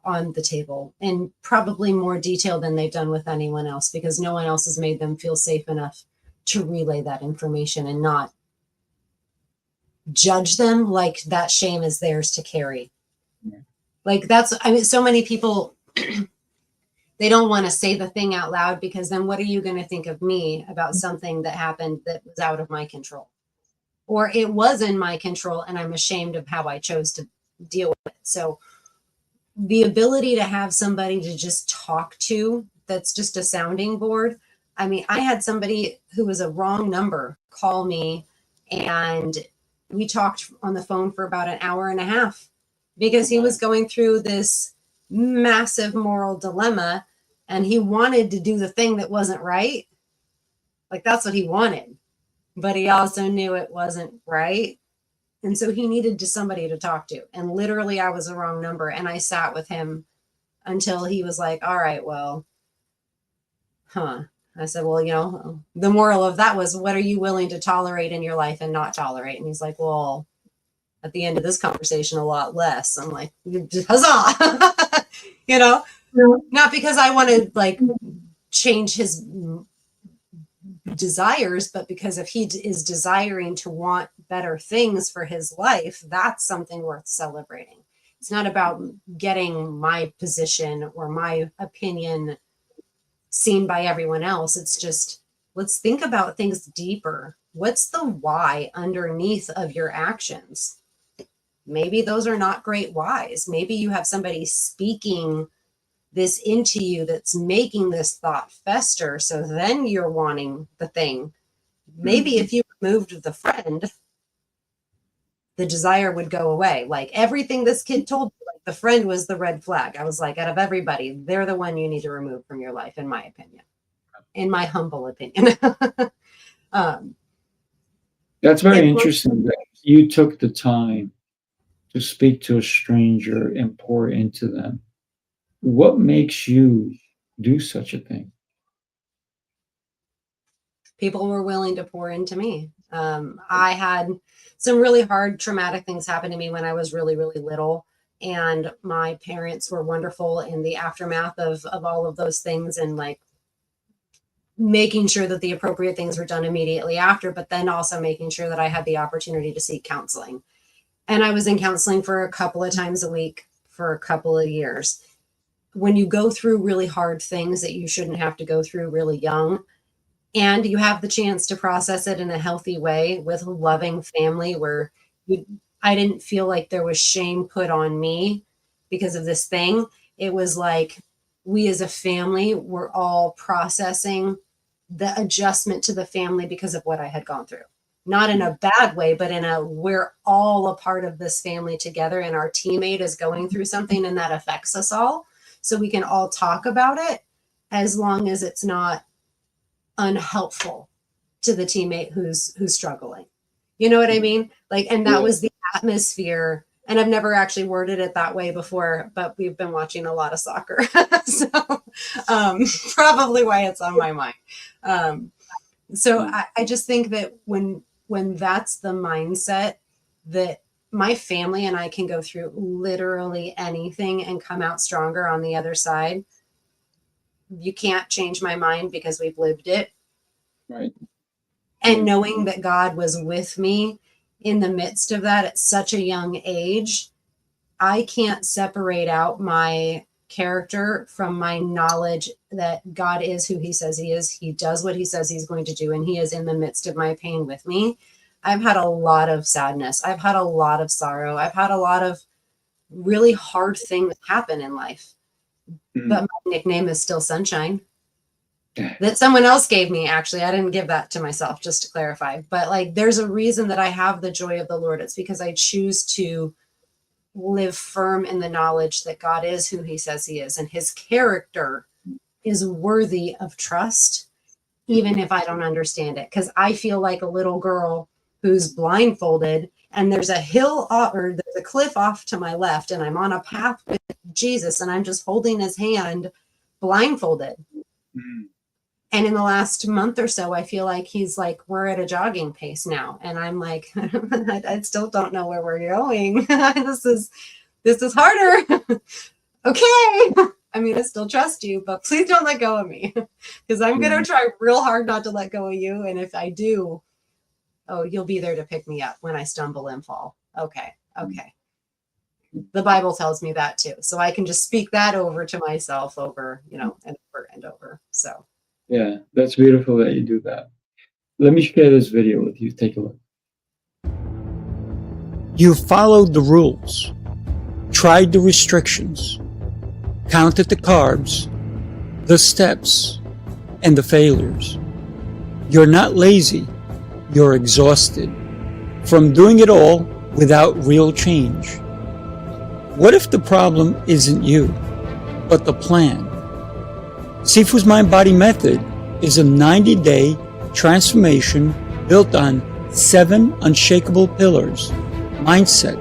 on the table in probably more detail than they've done with anyone else, because no one else has made them feel safe enough to relay that information and not judge them like that shame is theirs to carry. Yeah. Like that's, I mean, so many people, they don't want to say the thing out loud because then what are you going to think of me about something that happened that was out of my control? Or it was in my control and I'm ashamed of how I chose to deal with it. So the ability to have somebody to just talk to that's just a sounding board. I mean, I had somebody who was a wrong number call me and we talked on the phone for about an hour and a half because he was going through this massive moral dilemma and he wanted to do the thing that wasn't right. Like that's what he wanted, but he also knew it wasn't right. And so he needed just somebody to talk to. And literally I was the wrong number. And I sat with him until he was like, all right, well, I said, well, you know, the moral of that was, what are you willing to tolerate in your life and not tolerate? And he's like, well, at the end of this conversation, a lot less. I'm like, huzzah, you know, not because I want to like change his desires, but because if he is desiring to want better things for his life, that's something worth celebrating. It's not about getting my position or my opinion seen by everyone else. It's just, let's think about things deeper. What's the why underneath of your actions? Maybe those are not great whys. Maybe you have somebody speaking this into you that's making this thought fester. So then you're wanting the thing. Maybe if you removed the friend, the desire would go away. Like everything this kid told me, like the friend was the red flag. I was like, out of everybody, they're the one you need to remove from your life, in my opinion, in my humble opinion. That's very interesting that you took the time to speak to a stranger and pour into them. What makes you do such a thing? People were willing to pour into me. I had some really hard traumatic things happen to me when I was really, really little. And my parents were wonderful in the aftermath of all of those things and like making sure that the appropriate things were done immediately after, but then also making sure that I had the opportunity to seek counseling. And I was in counseling for a couple of times a week for a couple of years. When you go through really hard things that you shouldn't have to go through really young, and you have the chance to process it in a healthy way with a loving family where I didn't feel like there was shame put on me because of this thing. It was like we as a family were all processing the adjustment to the family because of what I had gone through. Not in a bad way, but in a, we're all a part of this family together and our teammate is going through something and that affects us all. So we can all talk about it as long as it's not unhelpful to the teammate who's struggling. You know what I mean? Like, and that was the atmosphere. And I've never actually worded it that way before, but we've been watching a lot of soccer. So probably why it's on my mind. So I just think that when that's the mindset that my family and I can go through literally anything and come out stronger on the other side. You can't change my mind because we've lived it. Right. And knowing that God was with me in the midst of that at such a young age, I can't separate out my character from my knowledge that God is who he says he is. He does what he says he's going to do. And he is in the midst of my pain with me. I've had a lot of sadness. I've had a lot of sorrow. I've had a lot of really hard things happen in life. But my nickname is still Sunshine. That someone else gave me, actually. I didn't give that to myself, just to clarify. But like, there's a reason that I have the joy of the Lord. It's because I choose to live firm in the knowledge that God is who he says he is. And his character is worthy of trust, even if I don't understand it. Because I feel like a little girl who's blindfolded, and there's a hill or there's a cliff off to my left, and I'm on a path with Jesus, and I'm just holding his hand blindfolded. Mm. And in the last month or so, I feel like he's like, we're at a jogging pace now. And I'm like, I still don't know where we're going. This is harder. Okay. I mean, I still trust you, but please don't let go of me, because I'm going to try real hard not to let go of you. And if I do, oh, you'll be there to pick me up when I stumble and fall. Okay. Okay. The Bible tells me that too. So I can just speak that over to myself over, and over and over. So. Yeah, that's beautiful that you do that. Let me share this video with you. Take a look. You followed the rules, tried the restrictions, counted the carbs, the steps, and the failures. You're not lazy, you're exhausted from doing it all without real change. What if the problem isn't you, but the plan? Sifu's Mind-Body Method is a 90-day transformation built on 7 unshakable pillars: mindset,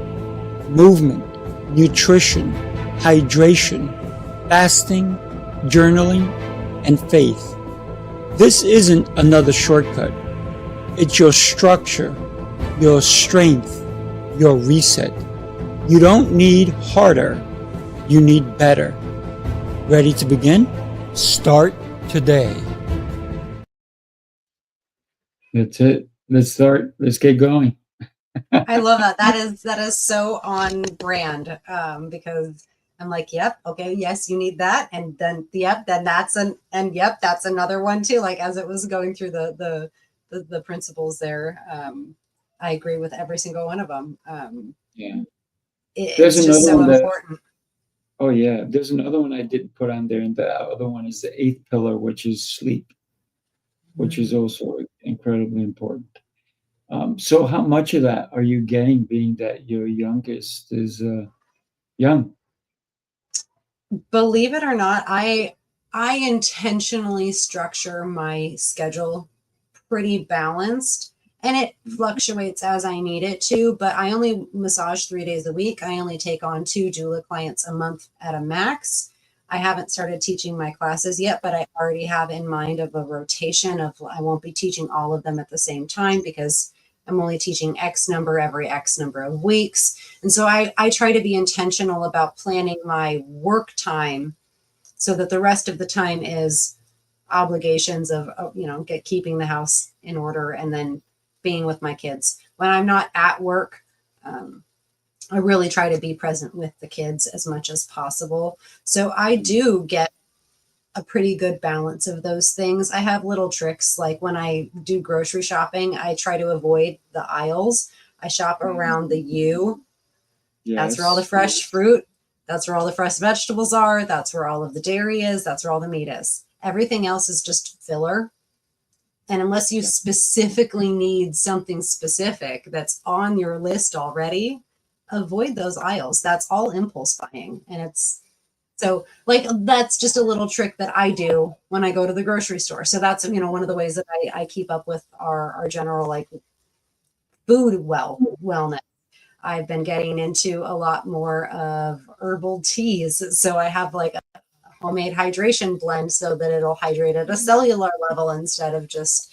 movement, nutrition, hydration, fasting, journaling, and faith. This isn't another shortcut. It's your structure, your strength, your reset. You don't need harder, you need better. Ready to begin? Start today. That's it. Let's start. Let's get going. I love that. That is so on brand, because I'm like, yep, okay, yes, you need that, and then yep, then that's that's another one too. Like as it was going through the principles there, I agree with every single one of them. Yeah. It's just so important. Oh yeah, there's another one I didn't put on there, and the other one is the 8th pillar, which is sleep, which is also incredibly important. So how much of that are you getting, being that your youngest is young? Believe it or not, I intentionally structure my schedule pretty balanced, and it fluctuates as I need it to, but I only massage 3 days a week. I only take on 2 doula clients a month at a max. I haven't started teaching my classes yet, but I already have in mind of a rotation of, I won't be teaching all of them at the same time because I'm only teaching X number every X number of weeks. And so I try to be intentional about planning my work time so that the rest of the time is obligations of keeping the house in order and then being with my kids. When I'm not at work, I really try to be present with the kids as much as possible. So I do get a pretty good balance of those things. I have little tricks, like when I do grocery shopping, I try to avoid the aisles. I shop around the U. Yes. That's where all the fresh fruit, that's where all the fresh vegetables are. That's where all of the dairy is. That's where all the meat is. Everything else is just filler. And unless you specifically need something specific that's on your list already, avoid those aisles. That's all impulse buying. And it's so that's just a little trick that I do when I go to the grocery store. So that's, one of the ways that I keep up with our general food wellness. I've been getting into a lot more of herbal teas. So I have a homemade hydration blend so that it'll hydrate at a cellular level instead of just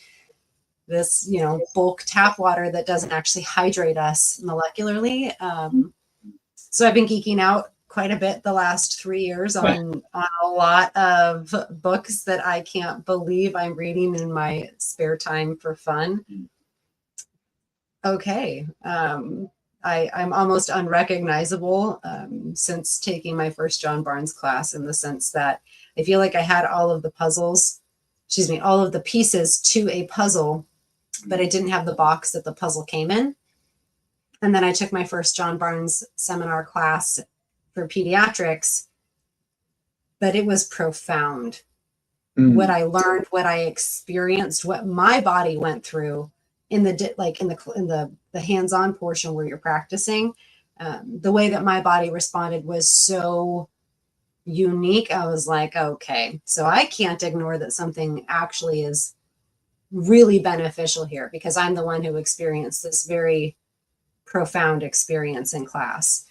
this, bulk tap water that doesn't actually hydrate us molecularly. So I've been geeking out quite a bit the last 3 years on a lot of books that I can't believe I'm reading in my spare time for fun. Okay. I'm almost unrecognizable since taking my first John Barnes class, in the sense that I feel like I had all of the pieces to a puzzle, but I didn't have the box that the puzzle came in. And then I took my first John Barnes seminar class for pediatrics, but it was profound. What I learned, what I experienced, what my body went through in the hands-on portion where you're practicing, the way that my body responded was so unique. I was like, okay, so I can't ignore that something actually is really beneficial here because I'm the one who experienced this very profound experience in class.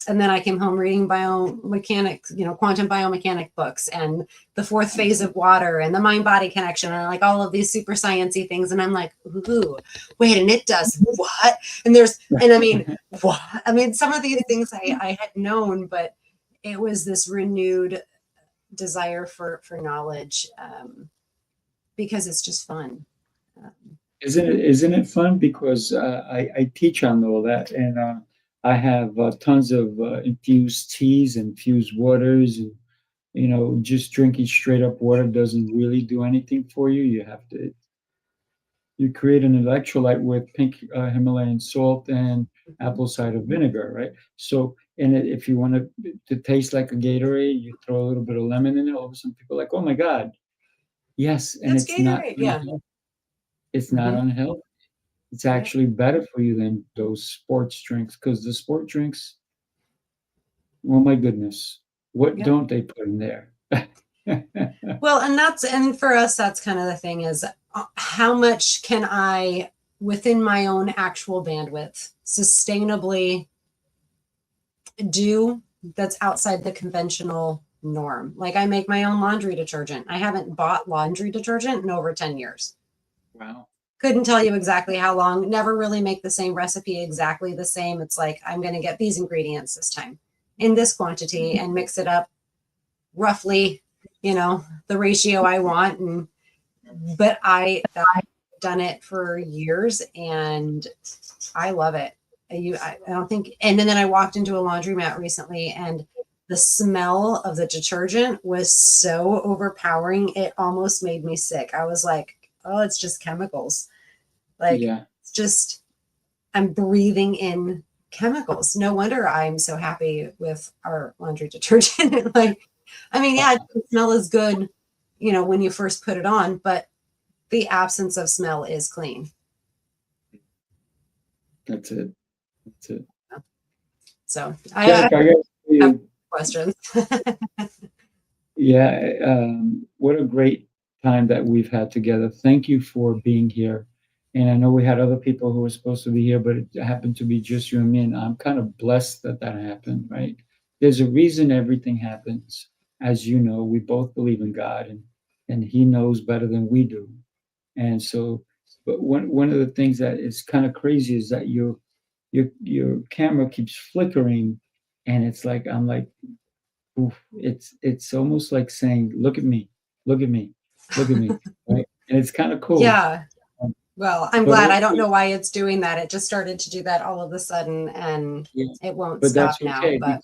And then I came home reading biomechanics, quantum biomechanic books and the fourth phase of water and the mind-body connection and like all of these super sciencey things. And I'm like, ooh, wait, and it does what? And I mean, what? I mean, some of these things I had known, but it was this renewed desire for knowledge because it's just fun. Isn't it fun? Because I teach on all that, and I have tons of infused teas, infused waters, and just drinking straight up water doesn't really do anything for you. You create an electrolyte with pink Himalayan salt and apple cider vinegar, right? So, if you want to taste like a Gatorade, you throw a little bit of lemon in it. All of a sudden, people are like, "Oh my God, yes!" And That's it's Gatorade, not. yeah. It's not unhealthy. It's actually better for you than those sports drinks because the sport drinks, oh my goodness, what don't they put in there? Well, and for us, that's kind of the thing is how much can I, within my own actual bandwidth, sustainably do that's outside the conventional norm. Like I make my own laundry detergent. I haven't bought laundry detergent in over 10 years. Wow. Couldn't tell you exactly how long, never really make the same recipe exactly the same. It's like, I'm going to get these ingredients this time in this quantity and mix it up roughly, the ratio I want. But I've done it for years and I love it. I don't think, and then I walked into a laundromat recently and the smell of the detergent was so overpowering. It almost made me sick. I was like, oh, it's just chemicals. It's just, I'm breathing in chemicals. No wonder I'm so happy with our laundry detergent. The smell is good, when you first put it on, but the absence of smell is clean. That's it. So I have questions. What a great time that we've had together. Thank you for being here. And I know we had other people who were supposed to be here, but it happened to be just you and me. And I'm kind of blessed that happened, right? There's a reason everything happens. As you know, we both believe in God and he knows better than we do. And so, but one of the things that is kind of crazy is that your camera keeps flickering and it's like, I'm like, oof, it's almost like saying, look at me, right? And it's kind of cool. Yeah. Well, I'm glad. I don't know why it's doing that. It just started to do that all of a sudden and it won't stop now. But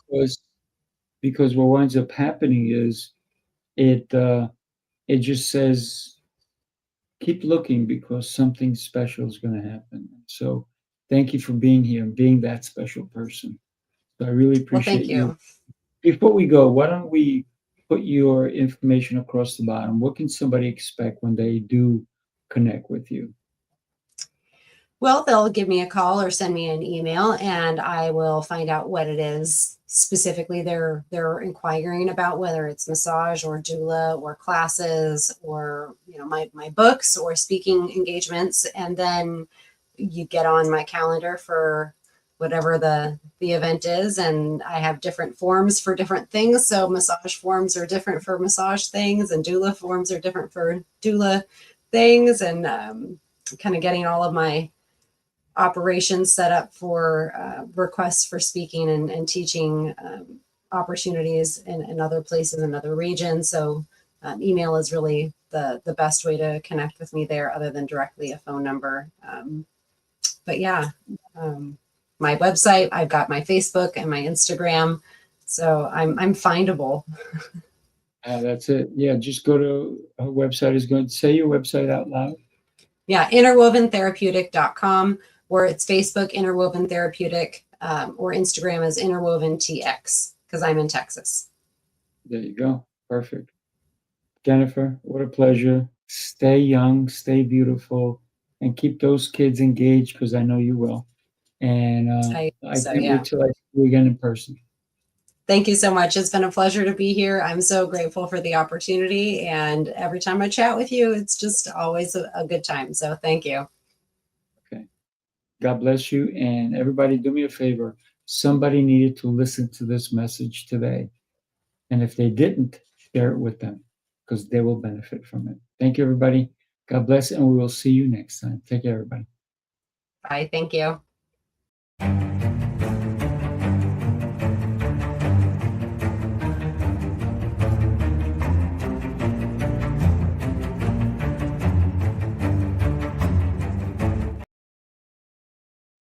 because what winds up happening is it just says, keep looking because something special is going to happen. So thank you for being here and being that special person. So I really appreciate thank you. Before we go, why don't we put your information across the bottom? What can somebody expect when they do connect with you? Well, they'll give me a call or send me an email and I will find out what it is specifically they're inquiring about, whether it's massage or doula or classes or, my books or speaking engagements. And then you get on my calendar for whatever the event is. And I have different forms for different things. So massage forms are different for massage things and doula forms are different for doula things. And kind of getting all of my operations set up for requests for speaking and teaching opportunities in other places in other regions. So email is really the best way to connect with me there other than directly a phone number. My website, I've got my Facebook and my Instagram. So I'm findable. That's it. Yeah, just go to her website. Is going to say your website out loud. Yeah, interwoventherapeutic.com. Or it's Facebook, Interwoven Therapeutic, or Instagram is Interwoven TX, because I'm in Texas. There you go. Perfect. Jennifer, what a pleasure. Stay young, stay beautiful, and keep those kids engaged, because I know you will. And I can't wait till I see you again in person. Thank you so much. It's been a pleasure to be here. I'm so grateful for the opportunity. And every time I chat with you, it's just always a good time. So thank you. Okay. God bless you. And everybody, do me a favor. Somebody needed to listen to this message today. And if they didn't, share it with them because they will benefit from it. Thank you, everybody. God bless, and we will see you next time. Take care, everybody. Bye. Thank you.